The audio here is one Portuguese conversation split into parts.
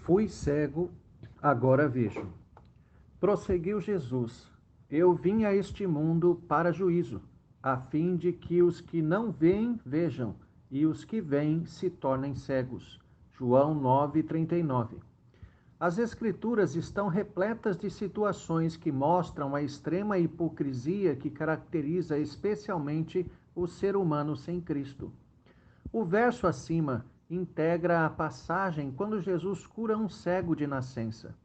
Fui cego, agora vejo. Prosseguiu Jesus: Eu vim a este mundo para juízo, a fim de que os que não veem vejam, e os que veem se tornem cegos. João 9:39. As Escrituras estão repletas de situações que mostram a extrema hipocrisia que caracteriza especialmente o ser humano sem Cristo. O verso acima integra a passagem quando Jesus cura um cego de nascença.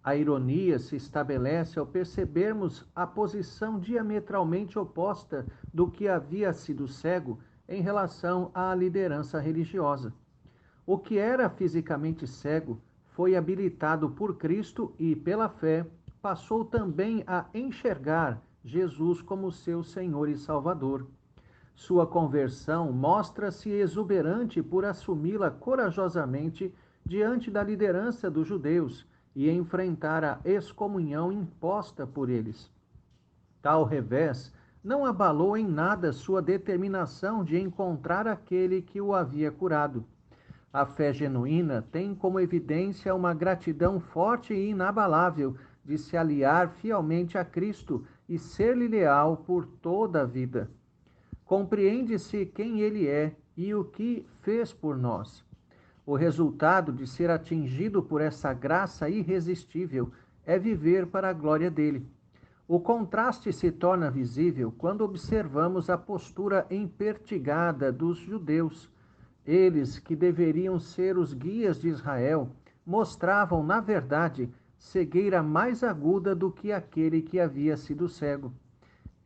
A ironia se estabelece ao percebermos a posição diametralmente oposta do que havia sido cego em relação à liderança religiosa. O que era fisicamente cego foi habilitado por Cristo e, pela fé, passou também a enxergar Jesus como seu Senhor e Salvador. Sua conversão mostra-se exuberante por assumi-la corajosamente diante da liderança dos judeus e enfrentar a excomunhão imposta por eles. Tal revés não abalou em nada sua determinação de encontrar aquele que o havia curado. A fé genuína tem como evidência uma gratidão forte e inabalável de se aliar fielmente a Cristo e ser-lhe leal por toda a vida. Compreende-se quem ele é e o que fez por nós. O resultado de ser atingido por essa graça irresistível é viver para a glória dele. O contraste se torna visível quando observamos a postura empertigada dos judeus. Eles, que deveriam ser os guias de Israel, mostravam, na verdade, cegueira mais aguda do que aquele que havia sido cego.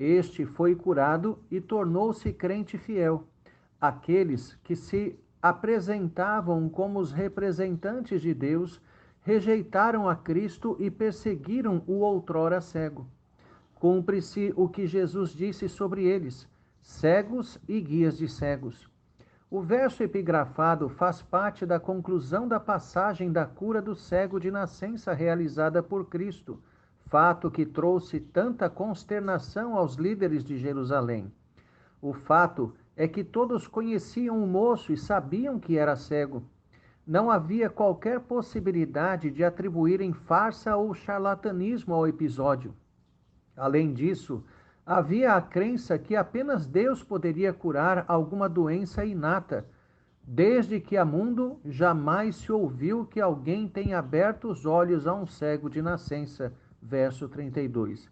Este foi curado e tornou-se crente fiel. Aqueles que se apresentavam como os representantes de Deus rejeitaram a Cristo e perseguiram o outrora cego. Cumpre-se o que Jesus disse sobre eles: cegos e guias de cegos. O verso epigrafado faz parte da conclusão da passagem da cura do cego de nascença realizada por Cristo, fato que trouxe tanta consternação aos líderes de Jerusalém. O fato é que todos conheciam o moço e sabiam que era cego. Não havia qualquer possibilidade de atribuírem farsa ou charlatanismo ao episódio. Além disso, havia a crença que apenas Deus poderia curar alguma doença inata. Desde que há mundo, jamais se ouviu que alguém tenha aberto os olhos a um cego de nascença. Verso 32.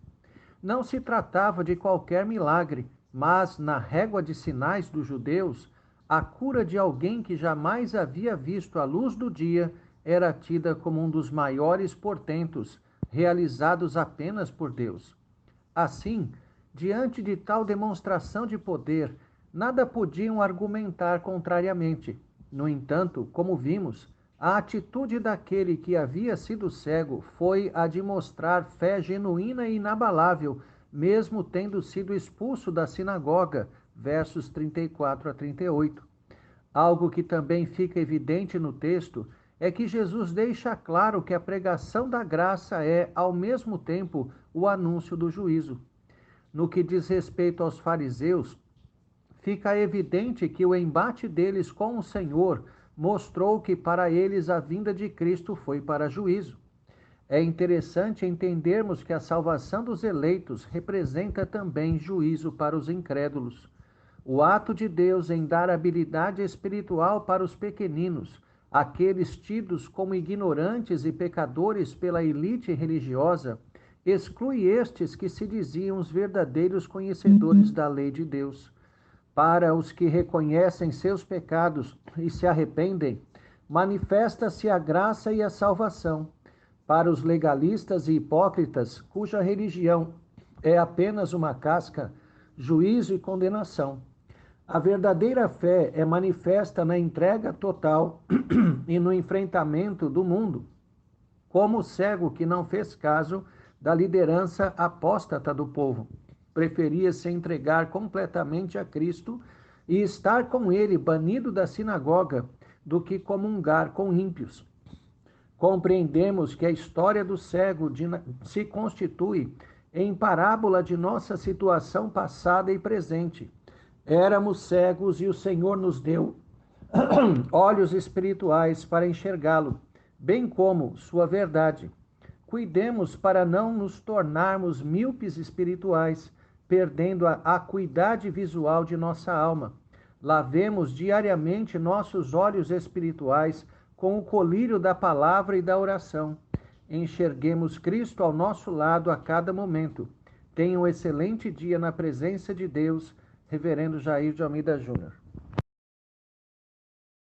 Não se tratava de qualquer milagre, mas, na régua de sinais dos judeus, a cura de alguém que jamais havia visto a luz do dia era tida como um dos maiores portentos, realizados apenas por Deus. Assim, diante de tal demonstração de poder, nada podiam argumentar contrariamente. No entanto, como vimos, a atitude daquele que havia sido cego foi a de mostrar fé genuína e inabalável, mesmo tendo sido expulso da sinagoga, versos 34 a 38. Algo que também fica evidente no texto é que Jesus deixa claro que a pregação da graça é, ao mesmo tempo, o anúncio do juízo. No que diz respeito aos fariseus, fica evidente que o embate deles com o Senhor mostrou que para eles a vinda de Cristo foi para juízo. É interessante entendermos que a salvação dos eleitos representa também juízo para os incrédulos. O ato de Deus em dar habilidade espiritual para os pequeninos, aqueles tidos como ignorantes e pecadores pela elite religiosa, exclui estes que se diziam os verdadeiros conhecedores da lei de Deus. Para os que reconhecem seus pecados e se arrependem, manifesta-se a graça e a salvação. Para os legalistas e hipócritas, cuja religião é apenas uma casca, juízo e condenação. A verdadeira fé é manifesta na entrega total e no enfrentamento do mundo, como o cego que não fez caso da liderança apóstata do povo. Preferia se entregar completamente a Cristo e estar com ele banido da sinagoga do que comungar com ímpios. Compreendemos que a história do cego se constitui em parábola de nossa situação passada e presente. Éramos cegos e o Senhor nos deu olhos espirituais para enxergá-lo. bem como sua verdade. Cuidemos para não nos tornarmos míopes espirituais, perdendo a acuidade visual de nossa alma. Lavemos diariamente nossos olhos espirituais com o colírio da palavra e da oração. Enxerguemos Cristo ao nosso lado a cada momento. Tenha um excelente dia na presença de Deus. Reverendo Jair de Almeida Júnior.